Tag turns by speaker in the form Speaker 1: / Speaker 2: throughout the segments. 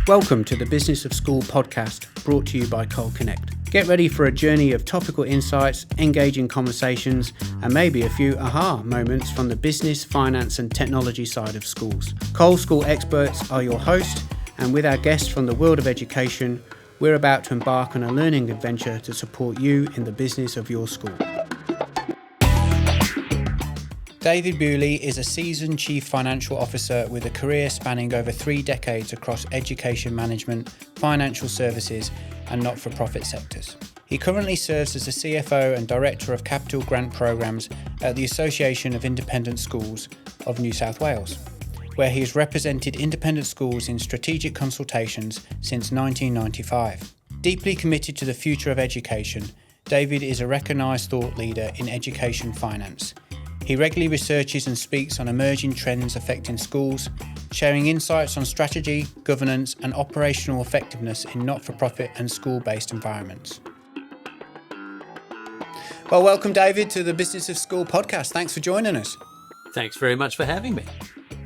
Speaker 1: Welcome to the Business of School podcast, brought to you by Cole Connect. Get ready for a journey of topical insights, engaging conversations, and maybe a few aha moments from the business, finance, and technology side of schools. Cole School experts are your host, and with our guests from the world of education, we're about to embark on a learning adventure to support you in the business of your school. David Buley is a seasoned Chief Financial Officer with a career spanning over 3 decades across education management, financial services and not-for-profit sectors. He currently serves as the CFO and Director of Capital Grant Programs at the Association of Independent Schools of New South Wales, where he has represented independent schools in strategic consultations since 1995. Deeply committed to the future of education, David is a recognised thought leader in education finance. He regularly researches and speaks on emerging trends affecting schools, sharing insights on strategy, governance and operational effectiveness in not-for-profit and school-based environments. Well, welcome David to the Business of School podcast. Thanks for joining us.
Speaker 2: Thanks very much for having me.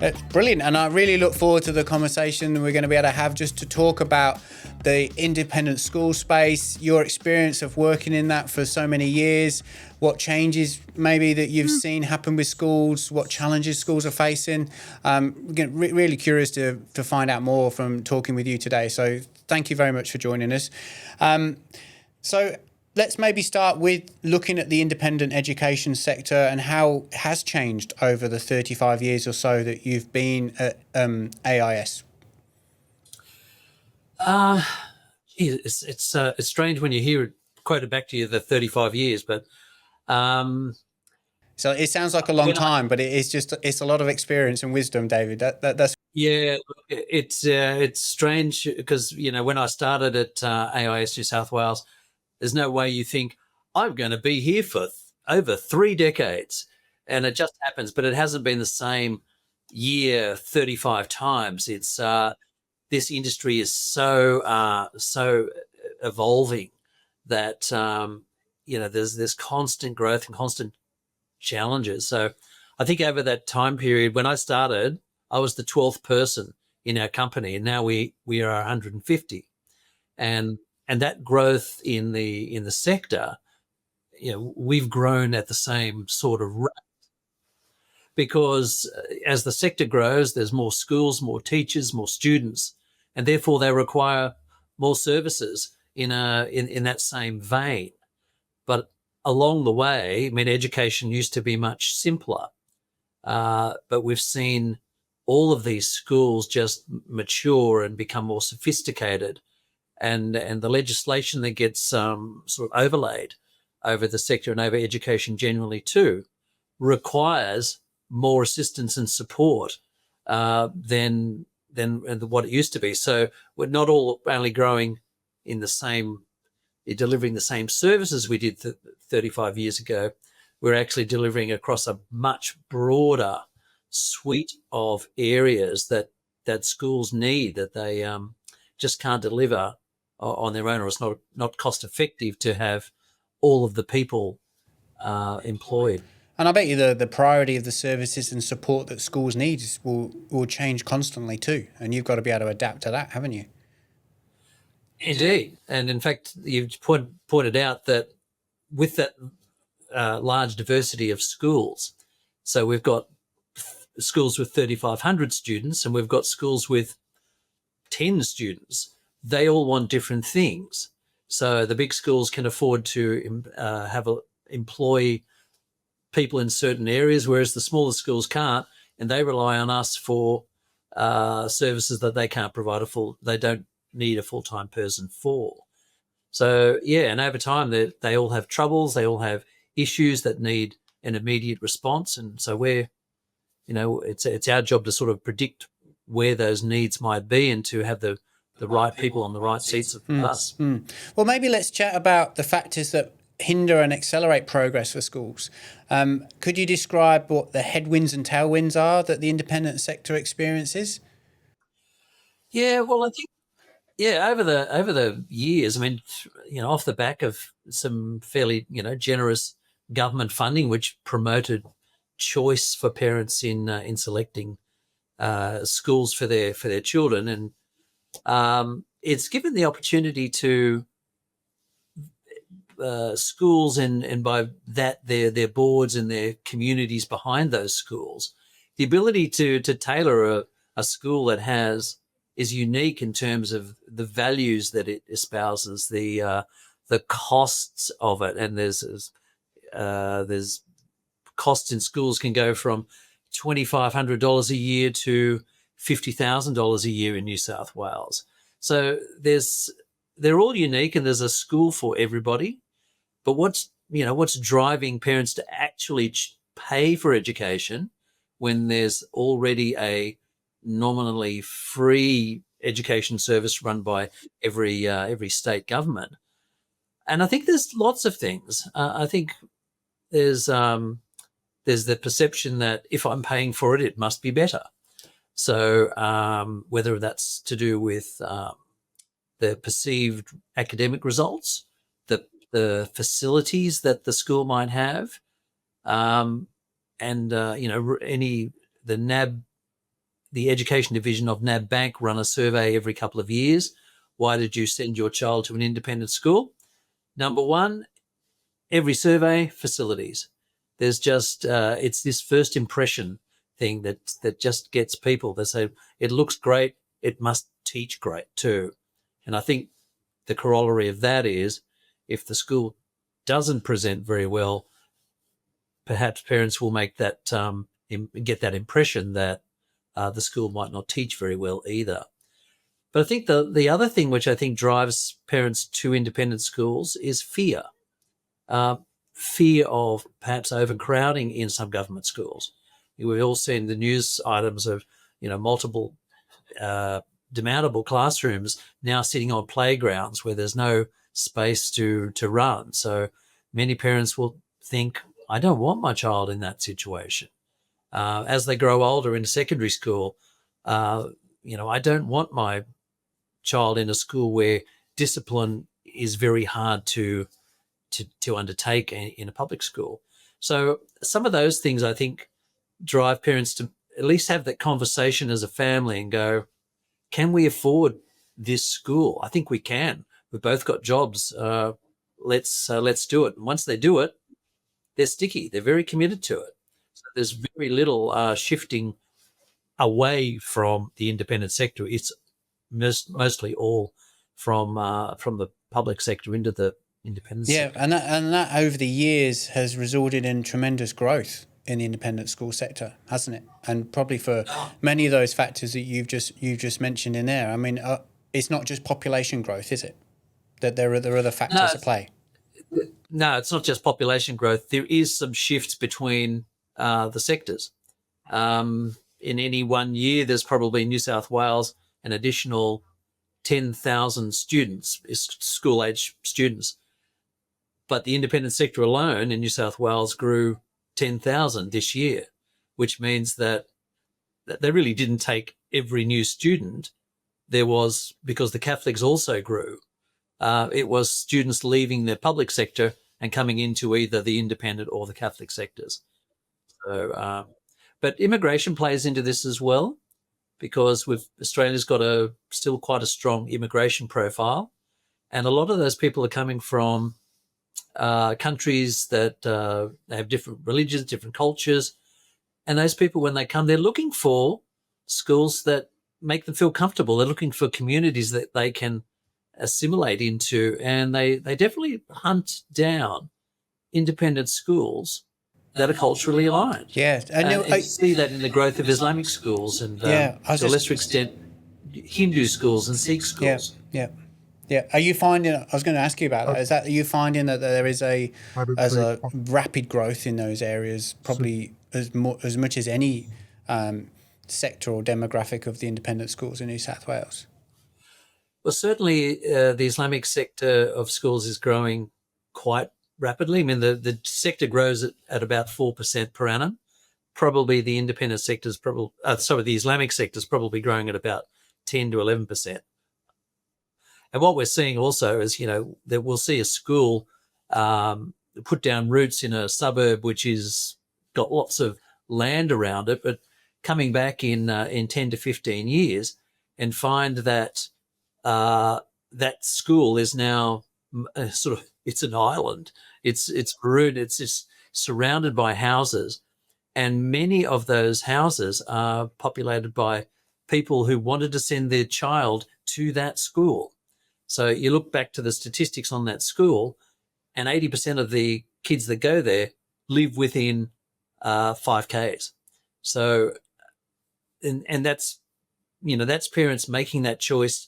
Speaker 1: It's brilliant, and I really look forward to the conversation we're going to be able to have just to talk about the independent school space, your experience of working in that for so many years, what changes maybe that you've seen happen with schools, what challenges schools are facing. Really curious to find out more from talking with you today. So thank you very much for joining us. So let's maybe start with looking at the independent education sector and how it has changed over the 35 years or so that you've been at AIS.
Speaker 2: It's strange when you hear it quoted back to you the 35 years, but
Speaker 1: so it sounds like a long time, but it's a lot of experience and wisdom, David. That's
Speaker 2: yeah. It's strange because when I started at AIS New South Wales, there's no way you think I'm going to be here for over 3 decades, and it just happens. But it hasn't been the same year 35 times. It's this industry is so evolving that there's constant growth and constant challenges. So I think over that time period, when I started, I was the 12th person in our company, and now we are 150, and that growth in the sector, we've grown at the same sort of rate, because as the sector grows, there's more schools, more teachers, more students, and therefore they require more services in that same vein. But along the way, education used to be much simpler, but we've seen all of these schools just mature and become more sophisticated, and the legislation that gets sort of overlaid over the sector and over education generally too requires more assistance and support than what it used to be. So we're not all only growing in delivering the same services we did 35 years ago. We're actually delivering across a much broader suite of areas that schools need, that they just can't deliver on their own, or it's not cost effective to have all of the people employed.
Speaker 1: And I bet you the priority of the services and support that schools need will change constantly too. And you've got to be able to adapt to that, haven't you?
Speaker 2: Indeed. And in fact, you've pointed out that with that large diversity of schools, so we've got schools with 3,500 students and we've got schools with 10 students. They all want different things. So the big schools can afford to employ people in certain areas, whereas the smaller schools can't, and they rely on us for services that they can't provide they don't need a full-time person for. So yeah, and over time they all have troubles, they all have issues that need an immediate response, and so it's our job to sort of predict where those needs might be and to have the right people on the right seats of the bus.
Speaker 1: Well, maybe let's chat about the factors that hinder and accelerate progress for schools. Could you describe what the headwinds and tailwinds are that the independent sector experiences?
Speaker 2: Yeah, well, I think over the years, off the back of some fairly generous government funding, which promoted choice for parents in selecting schools for their children, and It's given the opportunity to schools and by that their boards and their communities behind those schools, the ability to tailor a school that is unique in terms of the values that it espouses, the costs of it, and there's costs in schools can go from $2,500 a year to $50,000 a year in New South Wales. So they're all unique, and there's a school for everybody. But what's driving parents to actually pay for education when there's already a nominally free education service run by every state government? And I think there's lots of things. I think there's the perception that if I'm paying for it, it must be better. So whether that's to do with the perceived academic results, the facilities that the school might have, and the education division of NAB Bank run a survey every couple of years. Why did you send your child to an independent school? Number one, every survey, facilities. There's just it's this first impression thing that just gets people. They say it looks great, it must teach great too. And I think the corollary of that is, if the school doesn't present very well, perhaps parents will make that get that impression that the school might not teach very well either. But I think the other thing which I think drives parents to independent schools is fear. Fear of perhaps overcrowding in some government schools. We've all seen the news items of multiple demountable classrooms now sitting on playgrounds where there's no space to run. So many parents will think, I don't want my child in that situation. As they grow older in secondary school, I don't want my child in a school where discipline is very hard to undertake in a public school. So some of those things I think drive parents to at least have that conversation as a family and go, can we afford this school? I think we can. We've both got jobs. Let's do it. And once they do it, they're sticky. They're very committed to it. So there's very little shifting away from the independent sector. It's mostly all from the public sector into the independent sector.
Speaker 1: And that over the years has resulted in tremendous growth in the independent school sector, hasn't it? And probably for many of those factors that you've just mentioned in there. I mean, it's not just population growth, is it? That there are other factors at play.
Speaker 2: No, it's not just population growth. There is some shifts between the sectors. In any 1 year, there's probably in New South Wales an additional 10,000 students, school-age students. But the independent sector alone in New South Wales grew 10,000 this year, which means that they really didn't take every new student. There was, because the Catholics also grew, it was students leaving the public sector and coming into either the independent or the Catholic sectors. So, but immigration plays into this as well, because Australia's got still quite a strong immigration profile, and a lot of those people are coming from countries that have different religions, different cultures, and those people, when they come, they're looking for schools that make them feel comfortable. They're looking for communities that they can assimilate into, and they definitely hunt down independent schools that are culturally aligned.
Speaker 1: Yeah,
Speaker 2: and you see that in the growth of Islamic schools and to a lesser extent Hindu schools and Sikh schools.
Speaker 1: Yeah. Are you finding? I was going to ask you about that. Are you finding that there is a rapid growth in those areas, probably as much as any sector or demographic of the independent schools in New South Wales?
Speaker 2: Well, certainly the Islamic sector of schools is growing quite rapidly. I mean, the sector grows at about 4% per annum. Probably the independent sector is the Islamic sector is probably growing at about 10 to 11%. And what we're seeing also is, that we'll see a school put down roots in a suburb which is got lots of land around it, but coming back in 10 to 15 years and find that that school is now sort of, it's an island. It's ruined. It's just surrounded by houses, and many of those houses are populated by people who wanted to send their child to that school. So you look back to the statistics on that school, and 80% of the kids that go there live within 5Ks. So, and that's, that's parents making that choice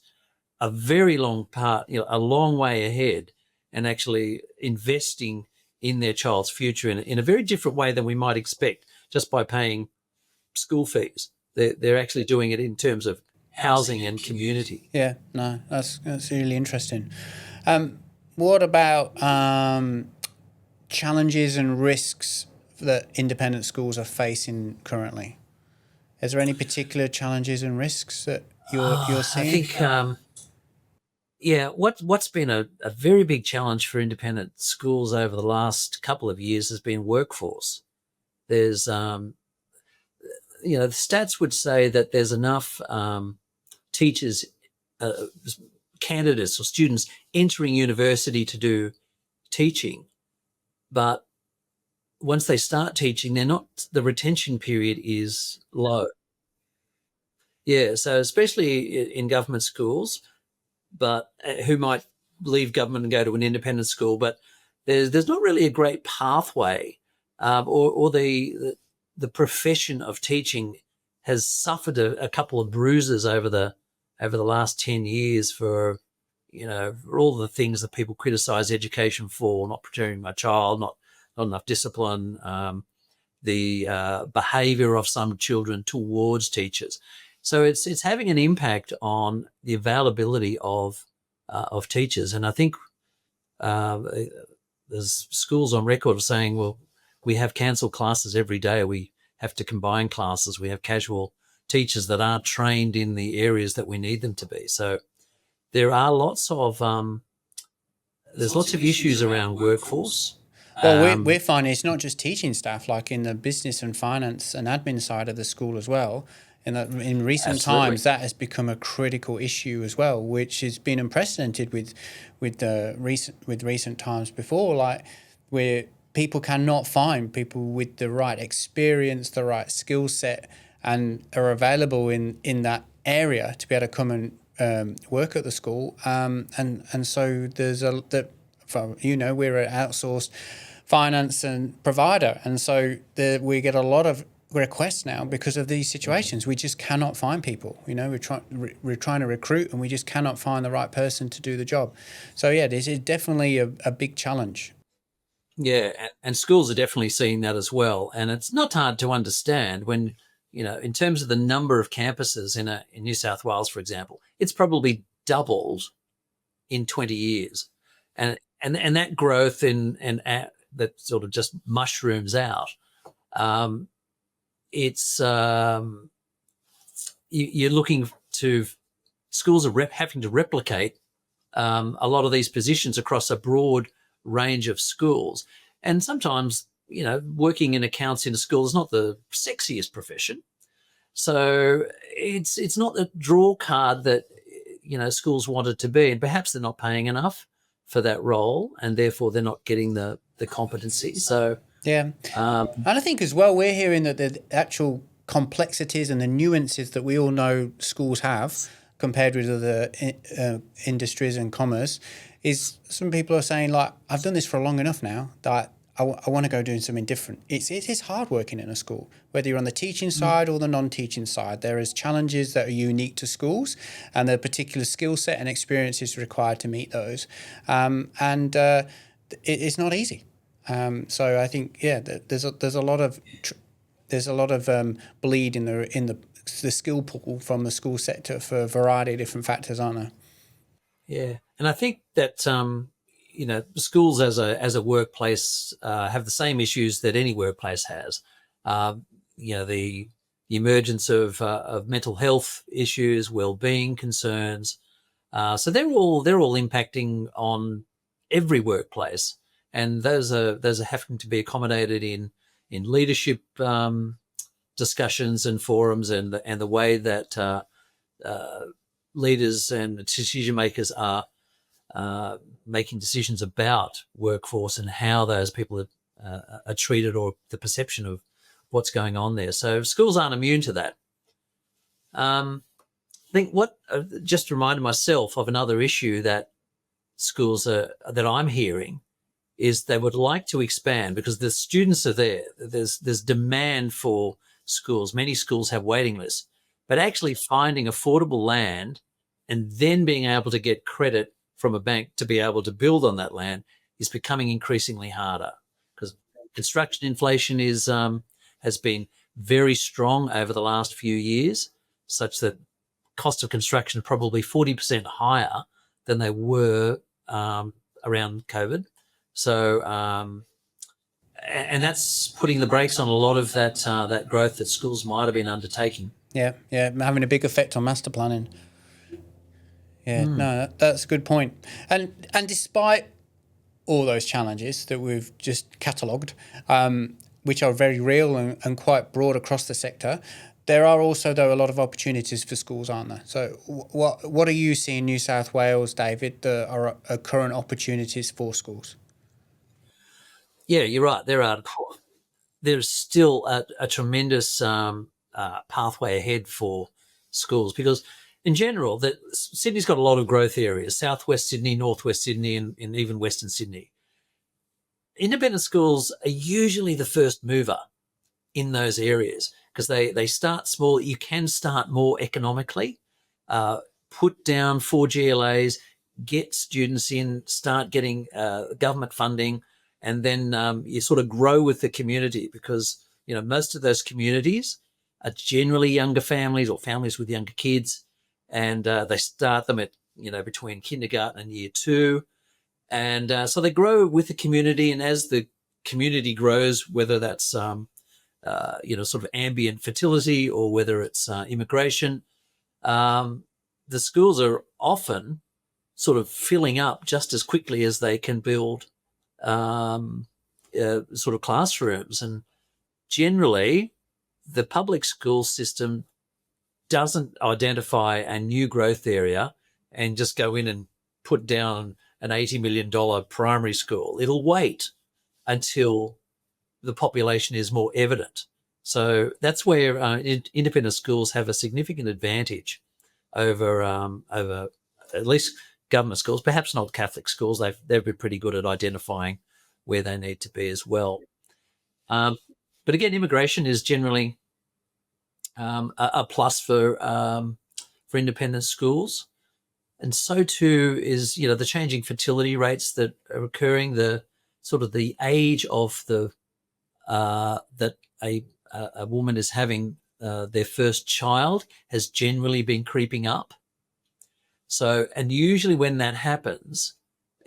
Speaker 2: a very long part, a long way ahead, and actually investing in their child's future in a very different way than we might expect just by paying school fees. They're actually doing it in terms of housing and community.
Speaker 1: Yeah, no, that's really interesting. What about challenges and risks that independent schools are facing currently? Is there any particular challenges and risks that you're seeing?
Speaker 2: I think, what's been a very big challenge for independent schools over the last couple of years has been workforce. There's, the stats would say that there's enough teachers, candidates or students entering university to do teaching, but once they start teaching, the retention period is low. Yeah, so especially in government schools, but who might leave government and go to an independent school, but there's not really a great pathway, or the profession of teaching has suffered a couple of bruises over the last 10 years for all the things that people criticize education for: not preparing my child, not enough discipline, the behavior of some children towards teachers. So it's having an impact on the availability of teachers. And I think there's schools on record saying, well, we have cancelled classes every day. We have to combine classes. We have casual teachers that aren't trained in the areas that we need them to be. So there are lots of issues around workforce.
Speaker 1: Well, we're finding it's not just teaching staff, like in the business and finance and admin side of the school as well. In recent times, that has become a critical issue as well, which has been unprecedented with recent times before, like where people cannot find people with the right experience, the right skill set, and are available in that area to be able to come and work at the school. And so there's we're an outsourced finance and provider, and so we get a lot of requests now because of these situations. We just cannot find people. We're trying to recruit, and we just cannot find the right person to do the job. So yeah, this is definitely a big challenge.
Speaker 2: Yeah, and schools are definitely seeing that as well. And it's not hard to understand when, in terms of the number of campuses in New South Wales, for example, it's probably doubled in 20 years, and that growth that sort of just mushrooms out. It's you're looking to schools are having to replicate a lot of these positions across a broad range of schools, and sometimes working in accounts in a school is not the sexiest profession, so it's not the draw card that schools want it to be, and perhaps they're not paying enough for that role, and therefore they're not getting the competency. So
Speaker 1: yeah, and I think as well we're hearing that the actual complexities and the nuances that we all know schools have compared with other industries and commerce is some people are saying, like, I've done this for long enough now that I want to go doing something different. It is hard working in a school, whether you're on the teaching side or the non-teaching side. There is challenges that are unique to schools, and the particular skill set and experience is required to meet those. It's not easy. So I think there's a lot of bleed in the skill pool from the school sector for a variety of different factors, aren't there?
Speaker 2: Yeah, and I think that schools as a workplace have the same issues that any workplace has. The emergence of mental health issues, well-being concerns. So they're all impacting on every workplace, and those are having to be accommodated in leadership discussions and forums, and the way that leaders and decision makers are making decisions about workforce and how those people are treated, or the perception of what's going on there. So schools aren't immune to that. I think what just reminded myself of another issue that schools that I'm hearing is they would like to expand because the students are there. There's demand for schools. Many schools have waiting lists, but actually finding affordable land and then being able to get credit from a bank to be able to build on that land is becoming increasingly harder because construction inflation has been very strong over the last few years, such that cost of construction are probably 40% higher than they were around COVID. So, and that's putting the brakes on a lot of that growth that schools might have been undertaking.
Speaker 1: Yeah, having a big effect on master planning. Yeah, no, that's a good point. And despite all those challenges that we've just catalogued, which are very real and quite broad across the sector, there are also, though, a lot of opportunities for schools, aren't there? So what are you seeing in New South Wales, David, that are current opportunities for schools?
Speaker 2: Yeah, you're right. There's still a tremendous pathway ahead for schools because, in general, that Sydney's got a lot of growth areas: Southwest Sydney, Northwest Sydney, and even Western Sydney. Independent schools are usually the first mover in those areas because they start small. You can start more economically, put down 4 GLAs, get students in, start getting government funding, and then you sort of grow with the community because, most of those communities are generally younger families or families with younger kids, and they start them at, between kindergarten and year 2. And so they grow with the community, and as the community grows, whether that's sort of ambient fertility or whether it's immigration, the schools are often sort of filling up just as quickly as they can build sort of classrooms. And generally, the public school system doesn't identify a new growth area and just go in and put down an $80 million primary school. It'll wait until the population is more evident. So that's where independent schools have a significant advantage over at least government schools, perhaps not Catholic schools. They've been pretty good at identifying where they need to be as well. But again, immigration is generally a plus for independent schools. And so too is, the changing fertility rates that are occurring, the sort of the age of the that a woman is having their first child has generally been creeping up. So, and usually when that happens,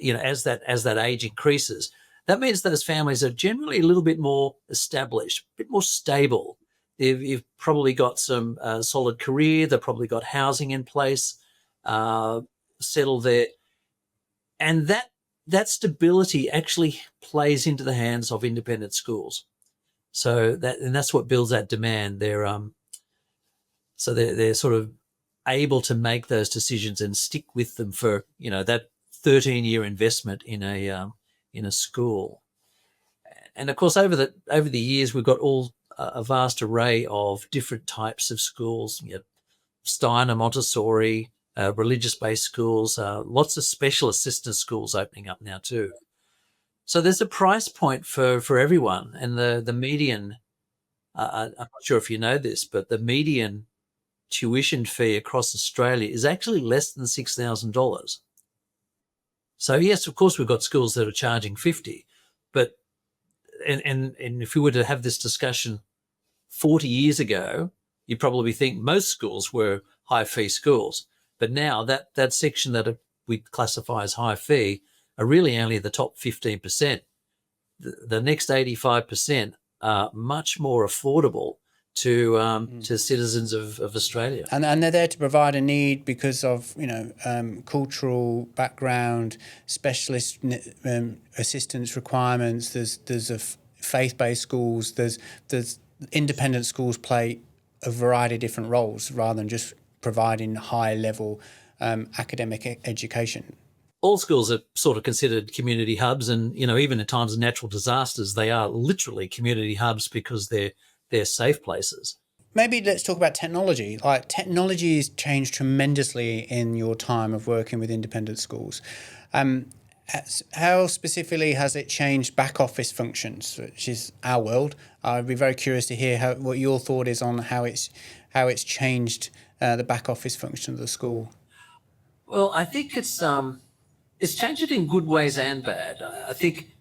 Speaker 2: as that age increases, that means those families are generally a little bit more established, a bit more stable. You've probably got some solid career. They've probably got housing in place. Settle there, and that stability actually plays into the hands of independent schools. So that's what builds that demand. They're sort of able to make those decisions and stick with them for that 13-year investment in a school. And of course, over the years, we've got a vast array of different types of schools. Steiner, Montessori. Religious-based schools, lots of special assistance schools opening up now too. So there's a price point for everyone, and the median, I'm not sure if you know this, but the median tuition fee across Australia is actually less than $6,000. So yes, of course, we've got schools that are charging $50, but and if we were to have this discussion 40 years ago, you'd probably think most schools were high-fee schools. But now that section that we classify as high fee are really only the top 15%. The next 85% are much more affordable to citizens of Australia.
Speaker 1: And they're there to provide a need because of cultural background, specialist assistance requirements. There's faith-based schools. There's independent schools play a variety of different roles rather than just providing high level academic education?
Speaker 2: All schools are sort of considered community hubs, and even in times of natural disasters, they are literally community hubs because they're safe places.
Speaker 1: Maybe let's talk about technology. Like, technology has changed tremendously in your time of working with independent schools. How specifically has it changed back office functions, which is our world? I'd be very curious to hear what your thought is on how it's changed the back office function of the school.
Speaker 2: Well, I think it's changed it in good ways and bad. I think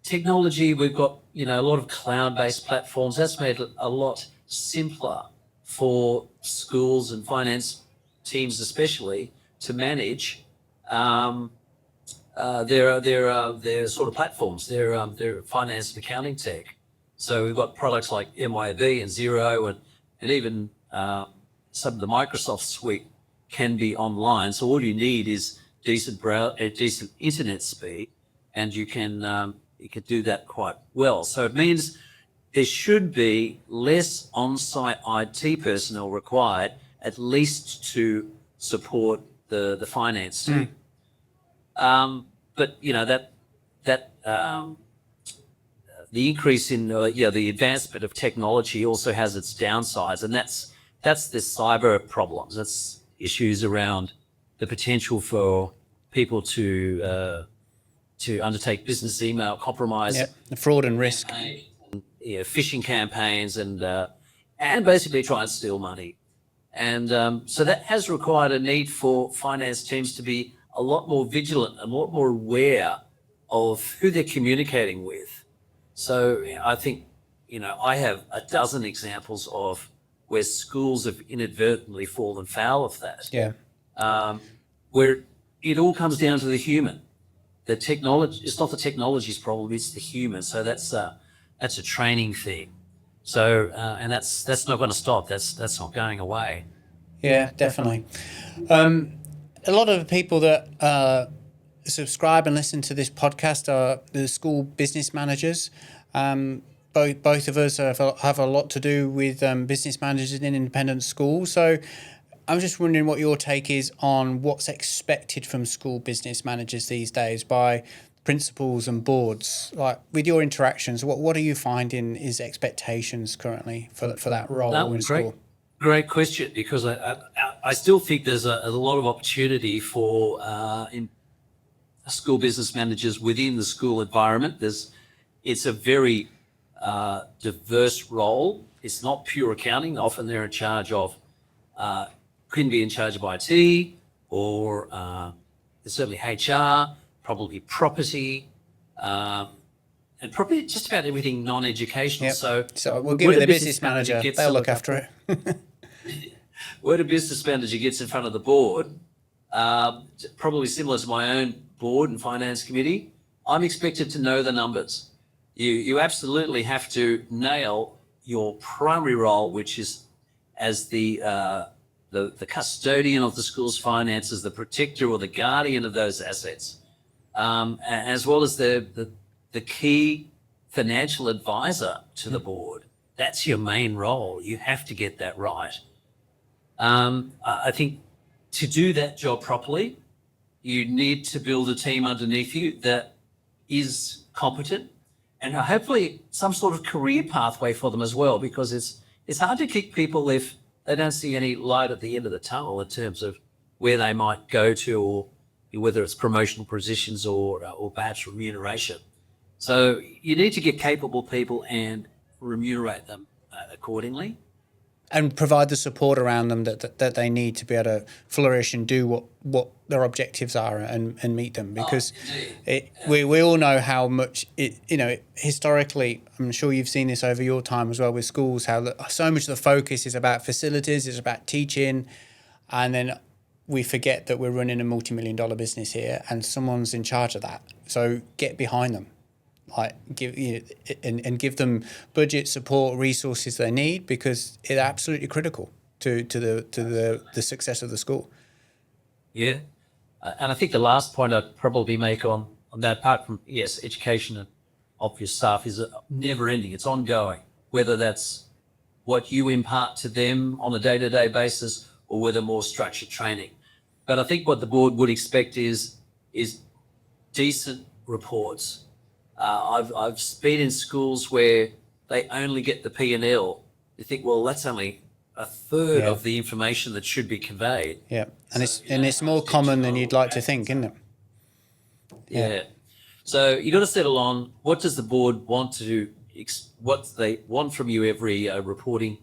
Speaker 2: technology, we've got a lot of cloud-based platforms. That's made it a lot simpler for schools and finance teams, especially, to manage their sort of platforms, their finance and accounting tech. So we've got products like MYOB and Xero, and even some of the Microsoft suite can be online. So all you need is decent internet speed, and you can do that quite well. So it means there should be less on-site IT personnel required, at least to support the finance team. But the increase in the advancement of technology also has its downsides, and that's the cyber problems. That's issues around the potential for people to undertake business email compromise,
Speaker 1: the fraud and risk,
Speaker 2: phishing campaigns, and basically try and steal money. And so that has required a need for finance teams to be a lot more vigilant and a lot more aware of who they're communicating with. So I think, I have a dozen examples of where schools have inadvertently fallen foul of that.
Speaker 1: Yeah.
Speaker 2: Where it all comes down to the human. The technology, it's not the technology's problem, it's the human. So that's a training thing. So, and that's not going to stop. That's not going away.
Speaker 1: Yeah, definitely. A lot of the people that subscribe and listen to this podcast are the school business managers. Both of us have a lot to do with business managers in independent schools. So I'm just wondering what your take is on what's expected from school business managers these days by principals and boards. Like, with your interactions, what are you finding is expectations currently for that role in school?
Speaker 2: Great question, because I still think there's a lot of opportunity for school business managers within the school environment. It's a very diverse role. It's not pure accounting. Often they're in charge of, can be in charge of IT, or certainly HR, probably property, and probably just about everything non-educational.
Speaker 1: Yep. So we'll give it the business manager. They'll look after it.
Speaker 2: Where the business manager gets in front of the board, probably similar to my own board and finance committee, I'm expected to know the numbers. You absolutely have to nail your primary role, which is as the custodian of the school's finances, the protector or the guardian of those assets, as well as the key financial advisor to the board. That's your main role. You have to get that right. I think to do that job properly, you need to build a team underneath you that is competent, and hopefully some sort of career pathway for them as well, because it's hard to kick people if they don't see any light at the end of the tunnel in terms of where they might go to, or whether it's promotional positions or perhaps remuneration. So you need to get capable people and remunerate them accordingly.
Speaker 1: And provide the support around them that they need to be able to flourish and do what their objectives are and meet them. Because we all know how much historically, I'm sure you've seen this over your time as well with schools, how so much of the focus is about facilities, it's about teaching, and then we forget that we're running a multi-million-dollar business here and someone's in charge of that. So get behind them. Give them budget, support, resources they need, because it's absolutely critical to the success of the school.
Speaker 2: Yeah, and I think the last point I'd probably make on that, apart from education of your staff, is never ending. It's ongoing. Whether that's what you impart to them on a day-to-day basis, or with a more structured training. But I think what the board would expect is decent reports. I've been in schools where they only get the P&L. You think, well, that's only a third of the information that should be conveyed.
Speaker 1: Yeah, and it's more common than you'd like to think, isn't it?
Speaker 2: Yeah. So you got to settle on what does the board want to what they want from you every reporting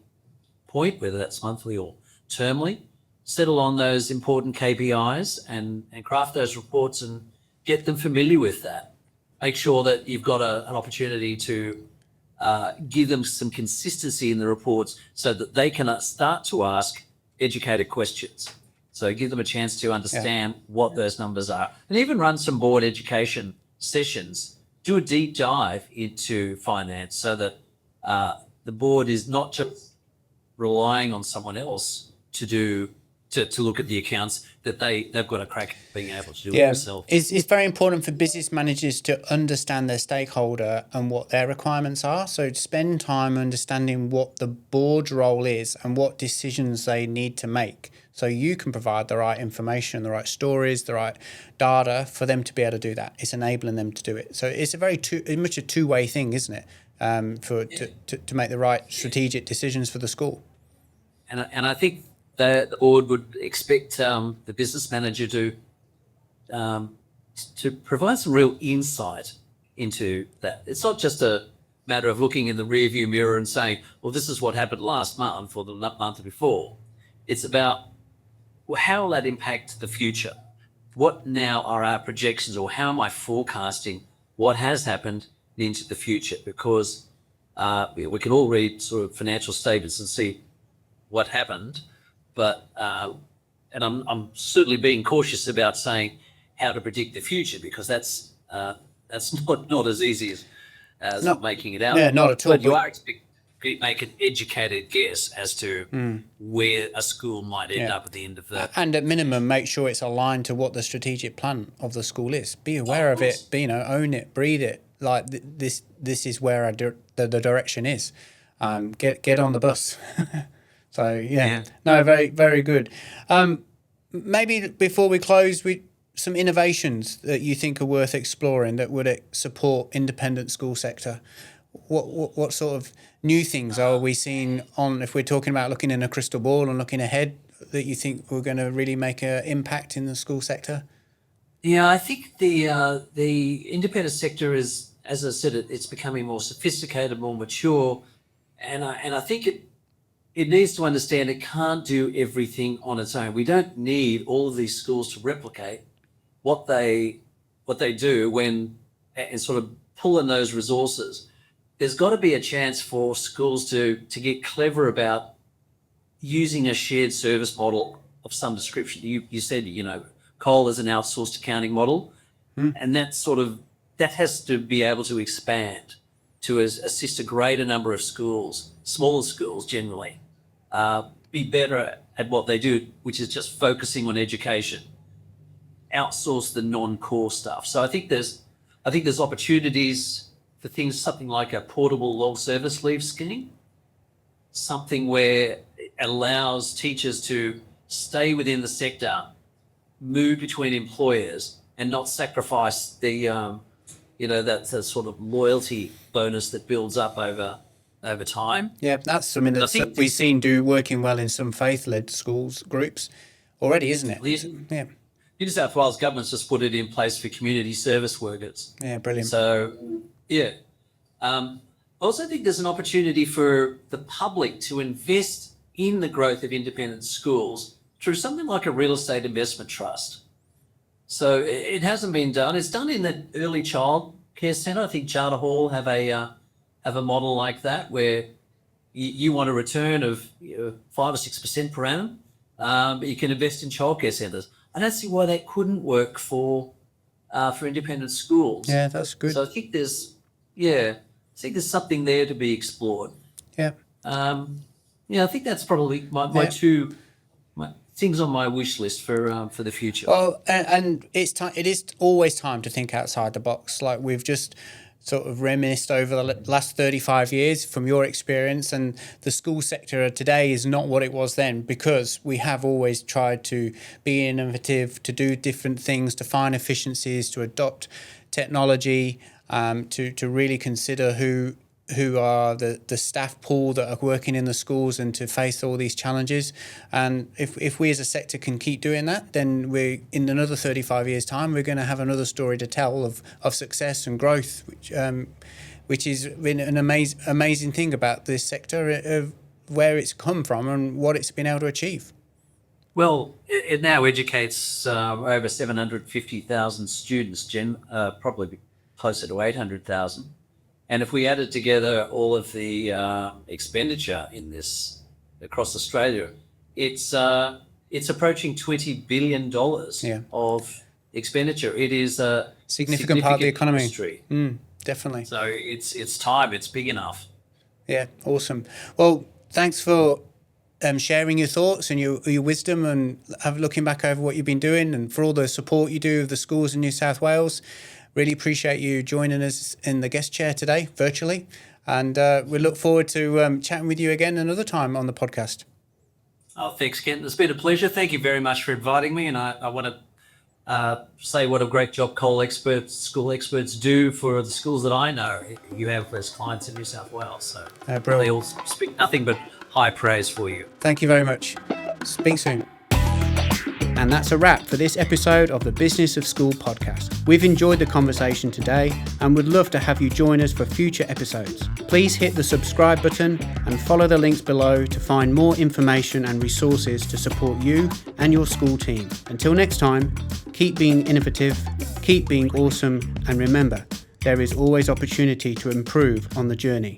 Speaker 2: point, whether that's monthly or termly. Settle on those important KPIs and craft those reports and get them familiar with that. Make sure that you've got an opportunity to give them some consistency in the reports so that they can start to ask educated questions. So give them a chance to understand what those numbers are, and even run some board education sessions. Do a deep dive into finance so that the board is not just relying on someone else to look at the accounts, that they've got a crack at being able to do it themselves.
Speaker 1: It's very important for business managers to understand their stakeholder and what their requirements are. So spend time understanding what the board's role is and what decisions they need to make, so you can provide the right information, the right stories, the right data for them to be able to do that. It's enabling them to do it. So it's a very much a two-way thing, isn't it? To make the right strategic decisions for the school.
Speaker 2: And I think the board would expect the business manager to provide some real insight into that. It's not just a matter of looking in the rearview mirror and saying, well, this is what happened last month or the month before. It's about, well, how will that impact the future? What now are our projections, or how am I forecasting what has happened into the future? Because we can all read sort of financial statements and see what happened, but and I'm certainly being cautious about saying how to predict the future, because that's not as easy as not making it out.
Speaker 1: Yeah, not at all.
Speaker 2: But you are expected to make an educated guess as to where a school might end up at the end of the.
Speaker 1: And at minimum, make sure it's aligned to what the strategic plan of the school is. Be aware of it. Own it, breathe it. Like this is where the direction is. Get on the bus. So no, very, very good. Maybe before we close, some innovations that you think are worth exploring that would support independent school sector. What sort of new things are we seeing if we're talking about looking in a crystal ball and looking ahead, that you think we're going to really make an impact in the school sector?
Speaker 2: Yeah, I think the independent sector is, as I said, it's becoming more sophisticated, more mature, and I think it needs to understand it can't do everything on its own. We don't need all of these schools to replicate what they do and sort of pull in those resources. There's got to be a chance for schools to get clever about using a shared service model of some description. You said, Cole is an outsourced accounting model, and that has to be able to expand to assist a greater number of schools, smaller schools generally, be better at what they do, which is just focusing on education. Outsource the non-core stuff. So I think there's opportunities for things, something like a portable long service leave scheme, something where it allows teachers to stay within the sector, move between employers, and not sacrifice the that's a sort of loyalty bonus that builds up over time.
Speaker 1: Yeah, that's something that we've seen working well in some faith-led schools groups already, isn't it? Yeah.
Speaker 2: New South Wales government's just put it in place for community service workers.
Speaker 1: Yeah, brilliant.
Speaker 2: So, yeah. I also think there's an opportunity for the public to invest in the growth of independent schools through something like a real estate investment trust. So it hasn't been done. It's done in the early child care centre. I think Charter Hall have a model like that, where you want a return of 5 or 6% per annum, but you can invest in childcare centres. I don't see why that couldn't work for independent schools.
Speaker 1: Yeah, that's good.
Speaker 2: So I think there's something there to be explored.
Speaker 1: Yeah.
Speaker 2: I think that's probably my two things on my wish list for the future.
Speaker 1: Well, and it is always time to think outside the box. Like we've just sort of reminisced over the last 35 years from your experience, and the school sector today is not what it was then, because we have always tried to be innovative, to do different things, to find efficiencies, to adopt technology, to really consider who are the staff pool that are working in the schools and to face all these challenges. And if we as a sector can keep doing that, then we're in another 35 years time, we're going to have another story to tell of success and growth, which is been an amazing thing about this sector, of where it's come from and what it's been able to achieve.
Speaker 2: Well, it now educates over 750,000 students, probably closer to 800,000. And if we added together all of the expenditure in this across Australia, it's approaching $20 billion of expenditure. It is a
Speaker 1: significant part of the economy.
Speaker 2: Industry.
Speaker 1: Definitely.
Speaker 2: So it's time. It's big enough.
Speaker 1: Yeah, awesome. Well, thanks for sharing your thoughts and your wisdom, and looking back over what you've been doing, and for all the support you do of the schools in New South Wales. Really appreciate you joining us in the guest chair today, virtually. And we look forward to chatting with you again another time on the podcast.
Speaker 2: Oh, thanks, Kenton. It's been a pleasure. Thank you very much for inviting me. And I want to say what a great job school experts do for the schools that I know you have as clients in New South Wales. So they all speak nothing but high praise for you.
Speaker 1: Thank you very much. Speak soon. And that's a wrap for this episode of the Business of School podcast. We've enjoyed the conversation today and would love to have you join us for future episodes. Please hit the subscribe button and follow the links below to find more information and resources to support you and your school team. Until next time, keep being innovative, keep being awesome, and remember, there is always opportunity to improve on the journey.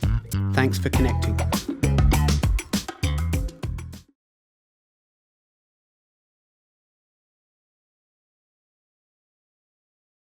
Speaker 1: Thanks for connecting.